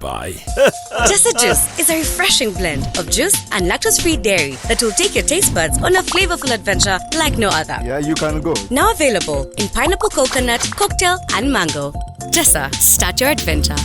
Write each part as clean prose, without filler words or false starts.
by. Jessa Juice is a refreshing blend of juice and lactose-free dairy that will take your taste buds on a flavorful adventure like no other. Yeah, you can go. Now available in pineapple coconut, cocktail, and mango. Jessa, start your adventure.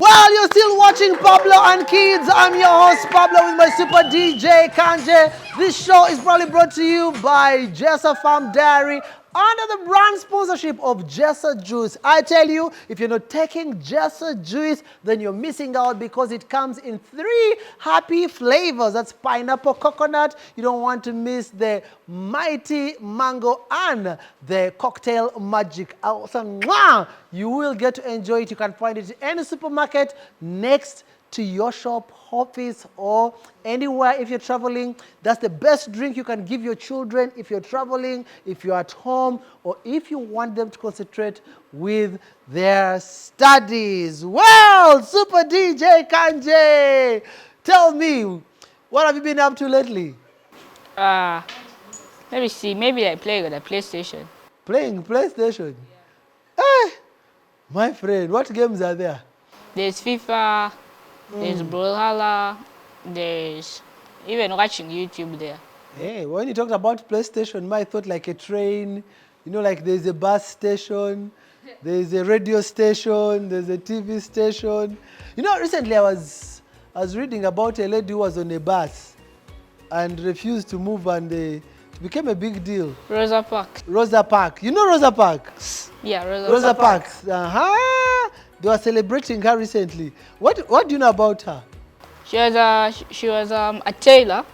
Well, you're still watching Pablo and Kids. I'm your host, Pablo, with my super DJ, Kangye. This show is probably brought to you by Jessa Farm Dairy under the brand sponsorship of Jessa Juice. I tell you, if you're not taking Jessa Juice, then you're missing out because it comes in 3 happy flavors. That's pineapple coconut. You don't want to miss the mighty mango and the cocktail magic. Also, you will get to enjoy it. You can find it in any supermarket next to your shop, office, or anywhere if you're traveling. That's the best drink you can give your children if you're traveling, if you're at home, or if you want them to concentrate with their studies. Well, Super DJ Kangye, tell me, what have you been up to lately? Let me see, maybe I play on the PlayStation. Playing PlayStation? Yeah. Hey, my friend, what games are there? There's FIFA, there's Brawlhalla, there's even watching YouTube there. Hey, when you talked about PlayStation, I thought like a train, you know, like there's a bus station, there's a radio station, there's a TV station. You know, recently I was reading about a lady who was on a bus and refused to move, and it became a big deal. Rosa Parks. Rosa Parks. You know Rosa Parks? Yeah, Rosa Parks. They were celebrating her recently. What do you know about her? She was a tailor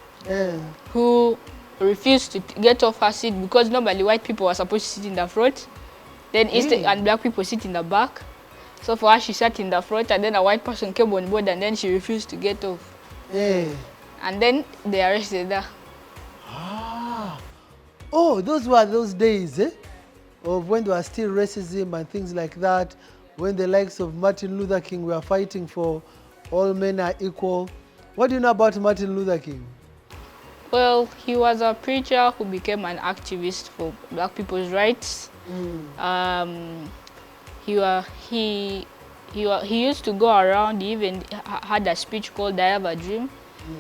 who refused to get off her seat because normally white people were supposed to sit in the front, then and black people sit in the back. So for her, she sat in the front, and then a white person came on board, and then she refused to get off. And then they arrested her. Oh, those were those days, of when there was still racism and things like that, when the likes of Martin Luther King were fighting for all men are equal. What do you know about Martin Luther King? Well, he was a preacher who became an activist for black people's rights. He used to go around. He even had a speech called "I Have a Dream."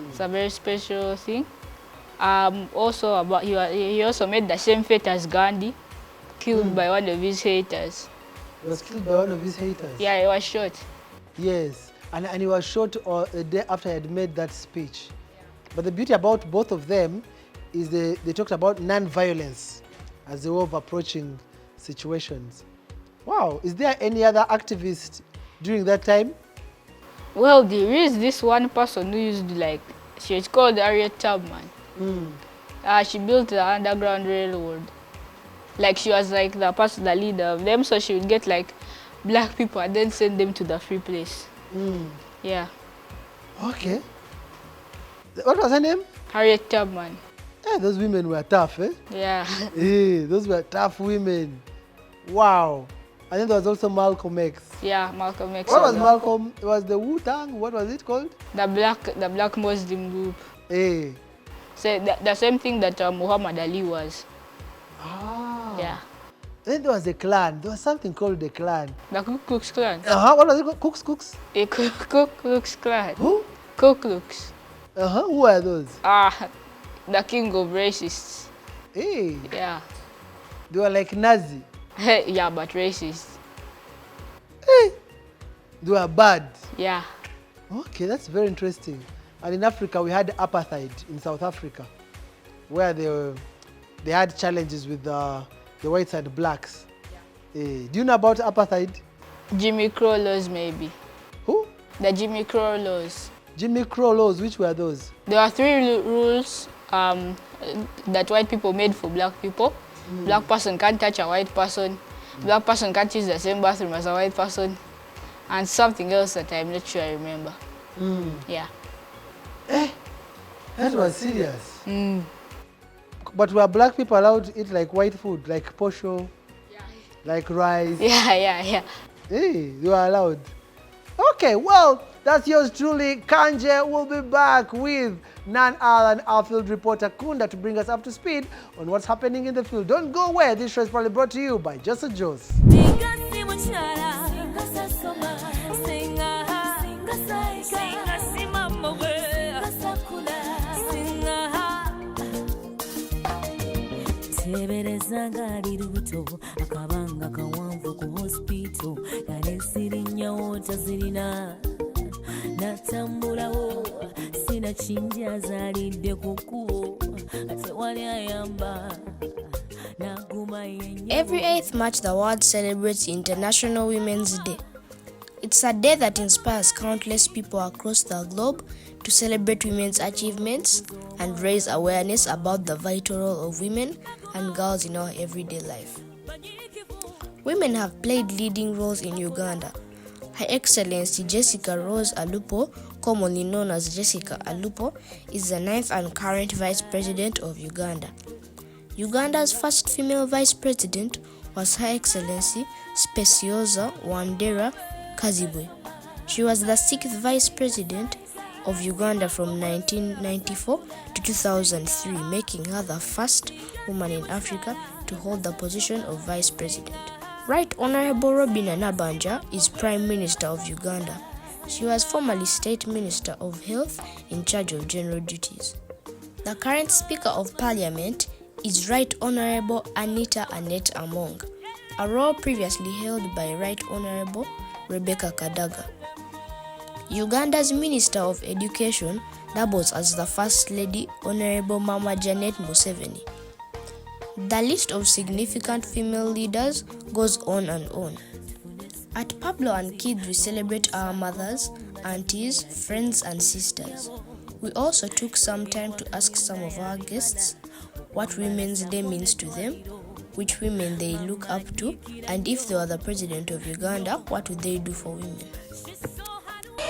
It's a very special thing. He also made the same fate as Gandhi, killed by one of his haters. He was killed by one of his haters? Yeah, he was shot. Yes, and he was shot a day after he had made that speech. But the beauty about both of them is they talked about non-violence as a way of approaching situations. Wow, is there any other activist during that time? Well, there is this one person who used she's called Harriet Tubman. She built the Underground Railroad. She was the leader of them, so she would get black people and then send them to the free place. Yeah. Okay. What was her name? Harriet Tubman. Yeah, those women were tough, eh? Yeah. Those were tough women. Wow. And then there was also Malcolm X. Yeah, Malcolm X. What was Malcolm? It was the Wu-Tang? What was it called? The black Muslim group. Hey. So the same thing that Muhammad Ali was. Yeah. Then there was a clan. There was something called the clan. The Ku Klux Klan. What was it called? Cooks? A Ku Klux Klan. Who? Ku Klux. Who were those? The king of racists. Hey. Yeah. They were like Nazi. Yeah, but racist. Hey. They were bad. Yeah. Okay, that's very interesting. And in Africa, we had apartheid in South Africa, where they had challenges with the whites and blacks. Do you know about apartheid? Jimmy Crow laws, maybe. Who? The Jimmy Crow laws. Jimmy Crow laws, which were those? There are 3 rules that white people made for black people. Black person can't touch a white person. Black person can't use the same bathroom as a white person. And something else that I'm not sure I remember. Yeah. That was serious. But were black people allowed to eat like white food, like posho, like rice? Yeah. Hey, they were allowed. Okay, well, that's yours truly. Kangye will be back with none other than our field reporter Kunda to bring us up to speed on what's happening in the field. Don't go away. This show is probably brought to you by Jessa Juice. Singa simama we, singa tebereza ngali lubuto akabanga kawanvu ku hospital kale sirinya wota zirina natambulawo sina kinja azalidde ku kkubo ate wali ayamba. Every 8th March, the world celebrates International Women's Day. It's a day that inspires countless people across the globe to celebrate women's achievements and raise awareness about the vital role of women and girls in our everyday life. Women have played leading roles in Uganda. Her Excellency Jessica Rose Alupo, commonly known as Jessica Alupo, is the 9th and current Vice President of Uganda. Uganda's first female Vice President was Her Excellency Speciosa Wandera Kazibwe. She was the 6th Vice President of Uganda from 1994 to 2003, making her the first woman in Africa to hold the position of Vice President. Right Honorable Robina Nabanja is Prime Minister of Uganda. She was formerly State Minister of Health in charge of general duties. The current Speaker of Parliament is Right Honorable Anita Annette Among, a role previously held by Right Honorable Rebecca Kadaga. Uganda's Minister of Education doubles as the First Lady Honorable Mama Janet Museveni. The list of significant female leaders goes on and on. At Pablo and Kids, we celebrate our mothers, aunties, friends, and sisters. We also took some time to ask some of our guests what Women's Day means to them, which women they look up to, and if they were the president of Uganda, what would they do for women?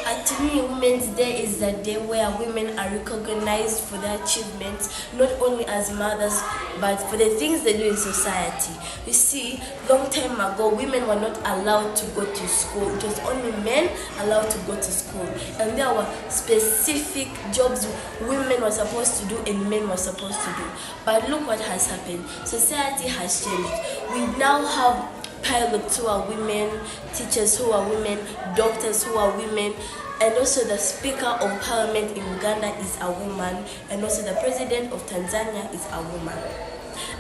And to me, Women's Day is the day where women are recognized for their achievements, not only as mothers, but for the things they do in society. You see, long time ago, women were not allowed to go to school. It was only men allowed to go to school. And there were specific jobs women were supposed to do and men were supposed to do. But look what has happened. Society has changed. We now have pilots who are women, teachers who are women, doctors who are women, and also the Speaker of Parliament in Uganda is a woman, and also the President of Tanzania is a woman.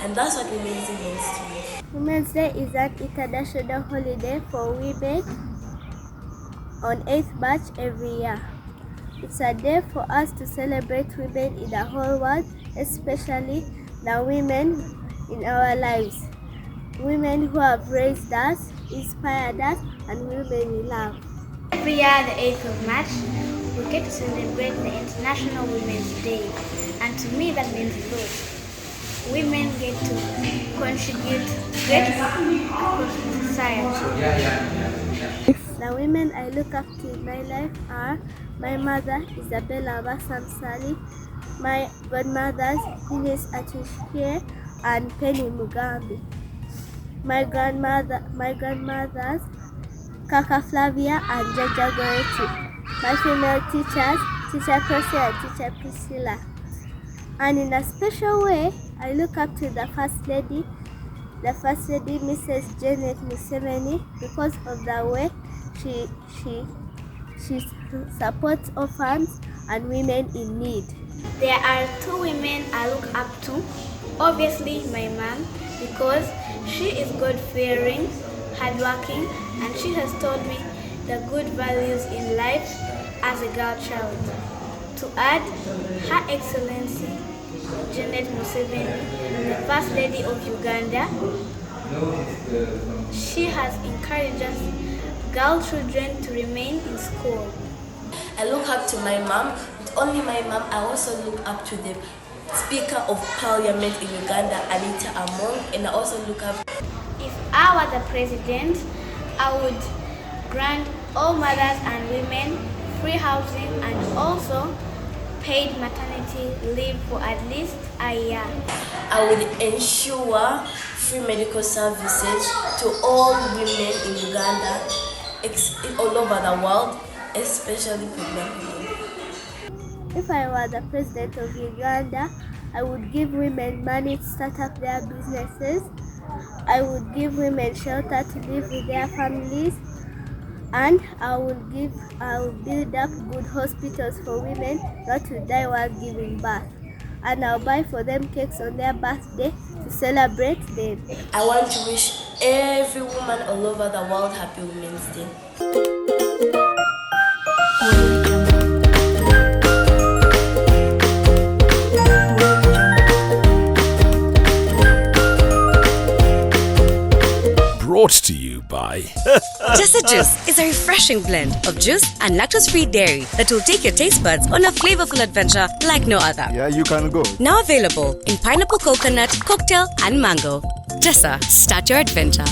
And that's what Women's Day means to me. Women's Day is an international holiday for women on 8th March every year. It's a day for us to celebrate women in the whole world, especially the women in our lives. Women who have raised us, inspired us, and women we love. Every year, the 8th of March, we get to celebrate the International Women's Day. And to me, that means a lot. Women get to contribute greatly across society. The women I look up to in my life are my mother, Isabella Basamsali, my godmothers, Ines Atushie and Penny Mugambi. My grandmothers, Kaka Flavia and Jaja Goretti. My female teachers, Teacher Crossy and Teacher Priscilla. And in a special way, I look up to the First Lady, Mrs. Janet Museveni, because of the way she supports orphans and women in need. There are two women I look up to. Obviously, my mom, because she is God-fearing, hardworking, and she has taught me the good values in life as a girl child. To add, Her Excellency Janet Museveni, the First Lady of Uganda, she has encouraged us girl children to remain in school. I look up to my mom, but only my mom, I also look up to the Speaker of Parliament in Uganda, Anita Among, and I also look up. If I were the president, I would grant all mothers and women free housing and also paid maternity leave for at least a year. I would ensure free medical services to all women in Uganda, all over the world, especially pregnant women. If I were the president of Uganda, I would give women money to start up their businesses. I would give women shelter to live with their families. And I will build up good hospitals for women not to die while giving birth. And I'll buy for them cakes on their birthday to celebrate them. I want to wish every woman all over the world Happy Women's Day. Brought to you by Jessa Juice is a refreshing blend of juice and lactose-free dairy that will take your taste buds on a flavorful adventure like no other. Yeah, you can go. Now available in pineapple coconut, cocktail, and mango. Jessa, start your adventure.